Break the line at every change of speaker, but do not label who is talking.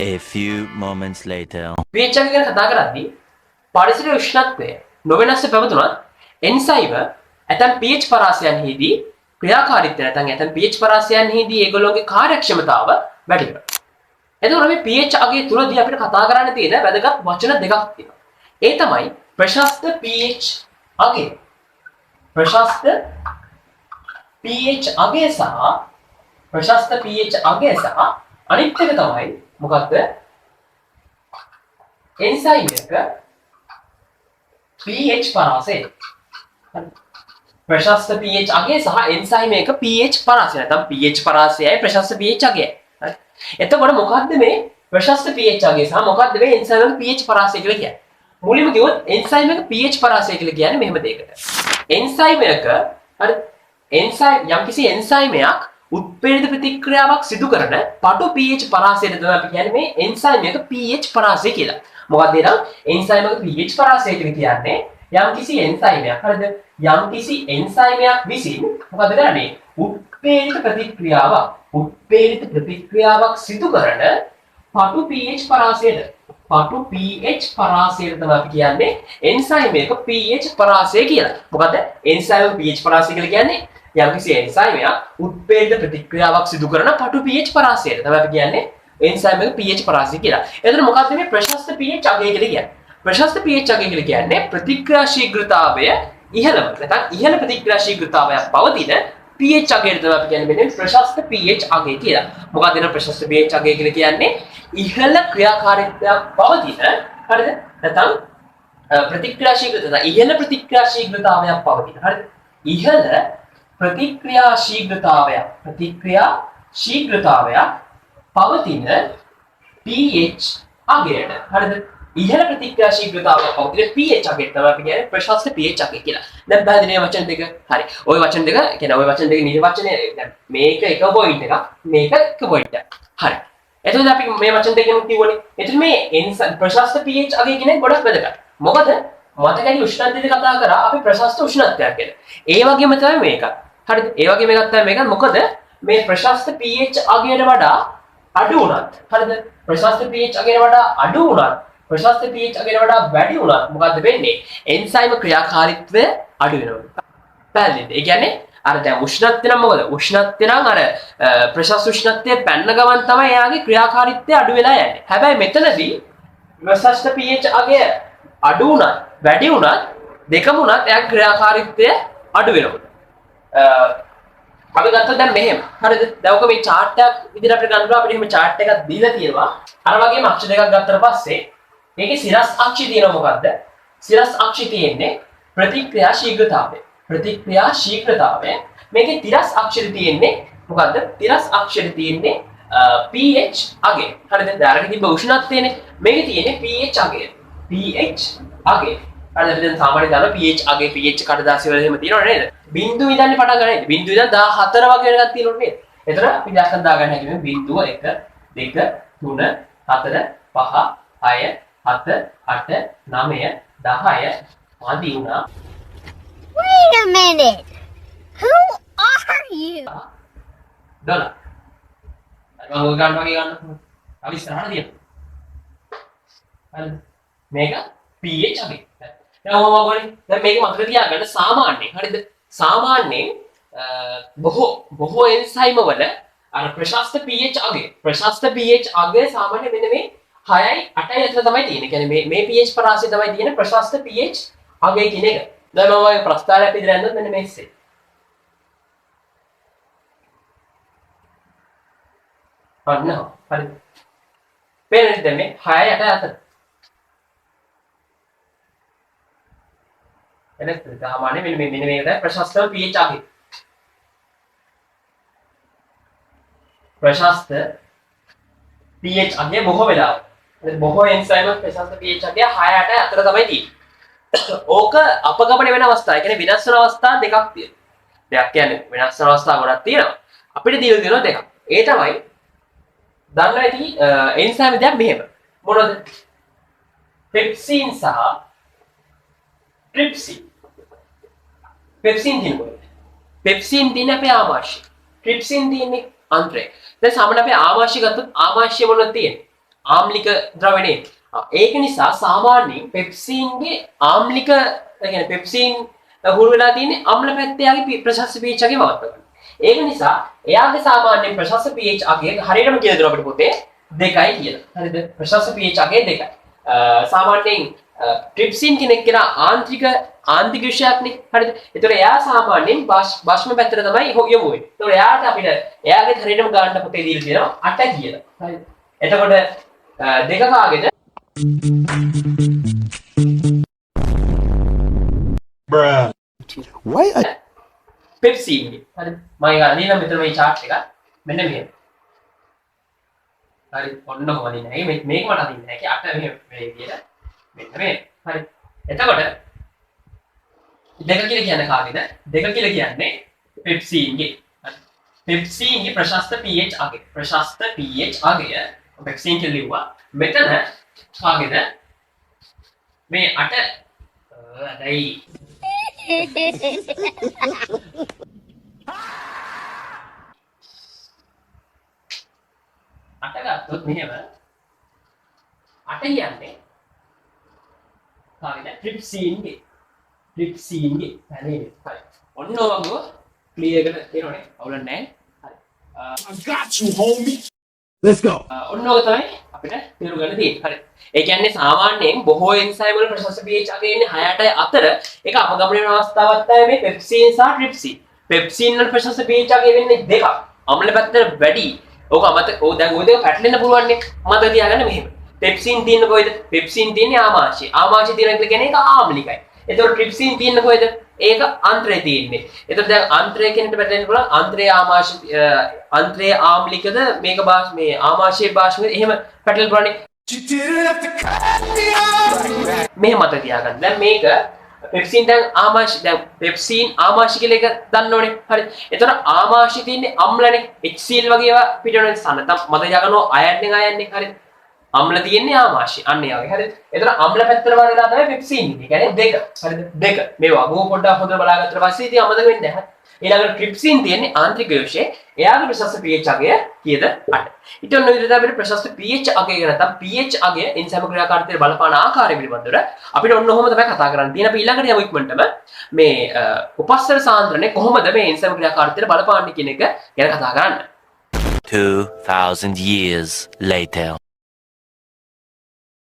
A few moments later.
pH එක ගැන කතා කරද්දී පරිසරයේ උෂ්ණත්වය නොවෙනස්ව පැවතුනත් එන්සයිම ඇතැම් pH පරාසයන්හිදී ක්‍රියාකාරීත්වය නැත්නම් ඇතැම් pH පරාසයන්හිදී ඒගොල්ලෝගේ කාර්යක්ෂමතාව වැඩි වෙනවා. එතකොට මේ pH අගය තුලදී අපිට කතා කරන්න තියෙන වැදගත් වචන දෙකක් තියෙනවා. ඒ තමයි ප්‍රශස්ත pH අගය. ප්‍රශස්ත pH අගය සහ ප්‍රශස්ත pH අගය සහ අනිත් එක තමයි මොකක්ද? එන්සයිම් එක pH පරාසය. ප්‍රශස්ත pH අගය සහ එන්සයිම් එක pH පරාසය. නැත්නම් pH පරාසයයි ප්‍රශස්ත pH අගයයි. හරි. එතකොට මොකද්ද මේ ප්‍රශස්ත pH අගය සහ මොකද්ද මේ එන්සයිම් එක pH පරාසය කියලා කියන්නේ? මුලින්ම කිව්වොත් එන්සයිම් එක pH පරාසය කියලා කියන්නේ මෙහෙම දෙයකට. එන්සයිම් එක හරි එන්සයිම් යම්කිසි එන්සයිමයක් උත්පේදිත ප්‍රතික්‍රියාවක් සිදු කරන පටු pH පරාසයට තමයි අපි කියන්නේ මේ එන්සයිම් එක pH පරාසය කියලා. මොකක්ද එනම් එන්සයිම් එක pH පරාසය කියලා කියන්නේ යම්කිසි එන්සයිමයක් හරිද? යම්කිසි එන්සයිමයක් විසින් මොකද කරන්නේ? උත්පේදිත ප්‍රතික්‍රියාවක් සිදු කරන පටු pH පරාසයට. පටු pH පරාසයට තමයි අපි කියන්නේ එන්සයිම් එක pH පරාසය කියලා. මොකද එන්සයිම් pH පරාසය කියලා කියන්නේ යම්කිසි එන්සයිමයක් උත්පේදිත ප්‍රතික්‍රියාවක් සිදු කරන පටු pH පරාසයට තමයි අපි කියන්නේ එන්සයිම් එක pH පරාසය කියලා. එතන මොකක්ද මේ ප්‍රශස්ත pH අගය කියලා කියන්නේ? ප්‍රශස්ත pH අගය කියලා කියන්නේ ප්‍රතික්‍රියා ශීඝ්‍රතාවය ඉහළම නැත්නම් ඉහළ ප්‍රතික්‍රියා ශීඝ්‍රතාවයක් පවතින pH අගයට තමයි අපි කියන්නේ මෙන්න ප්‍රශස්ත pH අගය කියලා. මොකක්ද එන ප්‍රශස්ත pH අගය කියලා කියන්නේ? ඉහළ ක්‍රියාකාරීත්වයක් පවතින හරිද? නැත්නම් ප්‍රතික්‍රියා ශීඝ්‍රතාවය ඉහළ ප්‍රතික්‍රියා ශීඝ්‍රතාවයක් පවතින හරිද? ඉහළ ප්‍රතික්‍රියා ශීඝ්‍රතාවයක් පවතින pH අගයට හරිද? ඉහළ ප්‍රතික්‍රියා ශීඝ්‍රතාවයක් පවතින pH අගයට තමයි අපි කියන්නේ ප්‍රශස්ත pH අගය කියලා. දැන් පැහැදිලි වචන දෙක. හරි. ওই වචන දෙක කියන්නේ ওই වචන දෙක නිර්වචනය දැන් මේක එක පොයින්ට් එකක් මේක එක පොයින්ට් එකක්. හරි. එතකොට අපි මේ වචන දෙකම කිව්වනේ. එතකොට මේ ප්‍රශස්ත pH අගය කියන්නේ ගොඩක් වැදගත්. මොකද මතකයි උෂ්ණත්වයද කතා කරා අපි ප්‍රශස්ත උෂ්ණත්වයක් කියලා. ඒ වගේම තමයි මේකත්. හරිද? ඒ වගේම එකක් තමයි මේකත්. මොකද මේ ප්‍රශස්ත pH අගයට වඩා අඩු වුණත් හරිද? ප්‍රශස්ත pH අගයට වඩා අඩු වුණත් ප්‍රශස්ත pH අගයට වඩා වැඩි වුණත් මොකද්ද වෙන්නේ? එන්සයිම ක්‍රියාකාරීත්වය අඩු වෙනවා. පැහැදිලිද? ඒ කියන්නේ අර දැන් උෂ්ණත්වය නම් මොකද? උෂ්ණත්වය නම් අර ප්‍රශස්ත උෂ්ණත්වයේ පැන්න ගමන් තමයි එයාගේ ක්‍රියාකාරීත්වය අඩු වෙලා යන්නේ. හැබැයි මෙතනදී ප්‍රශස්ත pH අගය අඩු වුණත් වැඩි වුණත් දෙකම වුණත් එයාගේ ක්‍රියාකාරීත්වය අඩු වෙනවා. අපි ගත්තොත් දැන් මෙහෙම. හරිද? දැන් ඔක මේ chart එකක් විදිහට අපිට ගන්නවා අපිට එහෙම chart එකක් දීලා තියෙනවා. අර වගේම අක්ෂ දෙකක් ගත්තට පස්සේ මේකේ සිරස් අක්ෂය තියෙනවා මොකද්ද? සිරස් අක්ෂය තියෙන්නේ ප්‍රතික්‍රියා ශීඝ්‍රතාවය. ප්‍රතික්‍රියා ශීඝ්‍රතාවය. මේකේ තිරස් අක්ෂය තියෙන්නේ මොකද්ද? තිරස් අක්ෂය තියෙන්නේ pH අගය. හරිද? දැන් අරගෙන තිබ්බ උෂ්ණත්වයනේ. මේකේ තියෙන්නේ pH අගය. pH අගය. හරිද? අපි දැන් සාමාන්‍යයෙන් දාන pH අගය pH කඩදාසි වල එහෙම තියෙනව නේද? බිංදුව ඉඳන් පටන් ගන්න නේද? බිංදුව ඉඳන් 14 වගේ වෙනකන් තියෙනව නේද? එතන අපි දැක්කන් දාගන්න හැකියි මේ බිංදුව 1 2 3 4 5 6 7 8 9 10 මදි වුණා.
Wait a minute. Who are you?
දොන. මම ඔය ගන්න වගේ ගන්න. අපි ඉස්සරහට දියනවා. හරි. මේක pH අගය. දැන් මම ඔයගොල්ලෝ දැන් මේක මතක තියාගන්න සාමාන්‍යයෙන් හරිද? සාමාන්‍යයෙන් බොහෝ එන්සයිම වල අර ප්‍රශස්ත pH අගය. ප්‍රශස්ත pH අගය සාමාන්‍යයෙන් මෙන්න මේ 6යි 8යි අතර තමයි තියෙන්නේ. කියන්නේ මේ pH පරාසය තමයි තියෙන්නේ ප්‍රශස්ත pH අගය කියන එක. දැන් මම ඔය ප්‍රස්තාරයක් ඉදිරියට යන්නත් මෙන්න මේ ඉස්සේ. අන්න හරි. පේනද මේ 6යි 8යි අතර. එනත් සාමාන්‍යයෙන් මෙන්න මේක තමයි ප්‍රශස්ත pH අගය. ප්‍රශස්ත pH අගය බොහෝ වෙලාවට බොහෝ එන්සයිම ප්‍රශස්ත pH අගය 6 8 අතර තමයි තියෙන්නේ. ඕක අපගමන වෙන අවස්ථා. ඒ කියන්නේ විනාශ වෙන අවස්ථා දෙකක් තියෙනවා. දෙයක් කියන්නේ විනාශ වෙන අවස්ථා ගොඩක් තියෙනවා. අපිට දීලා දෙනවා දෙකක්. ඒ තමයි දන්නවා ඇති එන්සයිම දෙයක් මෙහෙම. මොනවද? පෙප්සින් සහ ට්‍රිප්සින්. පෙප්සින් තියෙනවා. පෙප්සින් තියෙන්නේ අපේ ආමාශය. ට්‍රිප්සින් තියෙන්නේ අන්ත්‍රය. දැන් සාමාන්‍ය අපේ ආමාශය ගත්තොත් ආමාශය මොනවද තියෙන්නේ? ආම්ලික ද්‍රවණේ. ඒක නිසා සාමාන්‍යයෙන් පෙප්සින්ගේ ආම්ලික කියන්නේ පෙප්සින් හුරු වෙලා තියෙන්නේ අම්ල පැත්තේ යාගේ ප්‍රශස්ත pH අගේ මවත්තක. ඒක නිසා එයාගේ සාමාන්‍යයෙන් ප්‍රශස්ත pH අගය හරියටම කියලා දෙනවා අපිට පොතේ 2යි කියලා. හරිද? ප්‍රශස්ත pH අගය 2යි. සාමාන්‍යයෙන් ට්‍රිප්සින් කෙනෙක් කියලා ආන්ත්‍රික විෂයක්නේ. හරිද? ඒතර එයා සාමාන්‍යයෙන් භාෂ්ම පැත්තට තමයි යොමු වෙන්නේ. ඒතර එයාට අපිට එයාගේ හරියටම ගන්න පොතේ දීලා තියෙනවා 8 කියලා. හරිද? එතකොට දෙක කාගේද?
Bruh. Why?
පෙප්සින්. හරිද? මම ගන්න මෙතන මේ chart එක මෙන්න මෙහෙම. හරි ඔන්න කොහොමද නෑ මේක මට අදින්න නෑ කි අට මෙහෙම මේ විදියට මෙන්න මේ හරි එතකොට දෙක කියලා කියන්නේ කාගේද දෙක කියලා කියන්නේ පෙප්සින්ගේ හරි පෙප්සින්ගේ ප්‍රශස්ත pH අගය ප්‍රශස්ත pH අගය පෙප්සින් කියලා ලිව්වා මෙතන කාගේද මේ අට අදයි අට ගත්තොත් මෙහෙම අට කියන්නේ කාගෙද ට්‍රිප්සින්ගේ පැනේ හරි ඔන්න ඔවගෝ ක්ලියර් කරලා තේරෙන්නේ අවුල නැහැ හරි
I got you, homie. Let's go.
ඔන්න ඔක තමයි අපිට තේරුම් ගන්න තියෙන්නේ හරි ඒ කියන්නේ සාමාන්‍යයෙන් බොහෝ එන්සයිම් වල ප්‍රශස්ත pH අගය ඉන්නේ 6-8 අතර ඒක අපගමනය වෙන අවස්ථාවක් තමයි මේ පෙප්සින් සහ ට්‍රිප්සින් පෙප්සින් වල ප්‍රශස්ත pH අගය වෙන්නේ 2ක් අම්ල පැත්තට වැඩි ඕක අමතක ඕ දැන් ඔය දෙක පැටලෙන්න පුළුවන් නේ මතක තියාගන්න මෙහෙම පෙප්සින් තියෙන කොයිද පෙප්සින් තියෙන්නේ ආමාශය ආමාශය තියෙන එක කියන්නේ ඒක ආම්ලිකයි එතකොට ට්‍රිප්සින් තියෙන කොයිද ඒක අන්ත්‍රය තියෙන්නේ එතකොට දැන් අන්ත්‍රය කියනට පැටලෙන්න පුළුවන් අන්ත්‍රය ආමාශය අන්ත්‍රය ආම්ලිකද මේක මේ ආමාශයේ භාෂ්මද එහෙම පැටලෙන්න පුළුවන් නේ මෙහෙම මතක තියාගන්න දැන් මේක පෙප්සින් දැන් ආමාශය දැන් පෙප්සින් ආමාශය කියලා එක දන්න ඕනේ හරි එතකොට ආමාශය තියෙන්නේ අම්ලනේ HCl වගේ ඒවා පිටවෙන නිසා නැත්නම් මතක තියාගන්නවා අයන් එකනේ හරි අම්ල තියෙන්නේ ආමාශය අන්න ඒ වගේ හරිද එතකොට අම්ල පැත්තට වරලා තමයි පෙප්සින් ඉන්නේ කියන්නේ දෙක හරිද දෙක මේවා ගෝ පොඩ්ඩක් හොදලා බලාගත්තට පස්සේ ඉතින් අමතක වෙන්නේ නැහැ ඊළඟට ට්‍රිප්සින් තියෙන්නේ ආන්ත්‍රික යෝෂයේ එයාගේ ප්‍රශස්ත pH අගය කීයද 8 ඊට ඔන්න විදිහට අපිට ප්‍රශස්ත pH අගය ගැන නැත්නම් pH අගය එන්සයිම් ක්‍රියාකාරීත්වයට බලපාන ආකාරය පිළිබඳව අපිට ඔන්න ඔහොම තමයි කතා කරන්න තියෙන අපි ඊළඟට යමු ඉක්මනටම මේ උපස්තර සාන්ද්‍රණය කොහොමද මේ එන්සයිම් ක්‍රියාකාරීත්වයට බලපාන්නේ කියන එක ගැන කතා කරන්න
2000 years later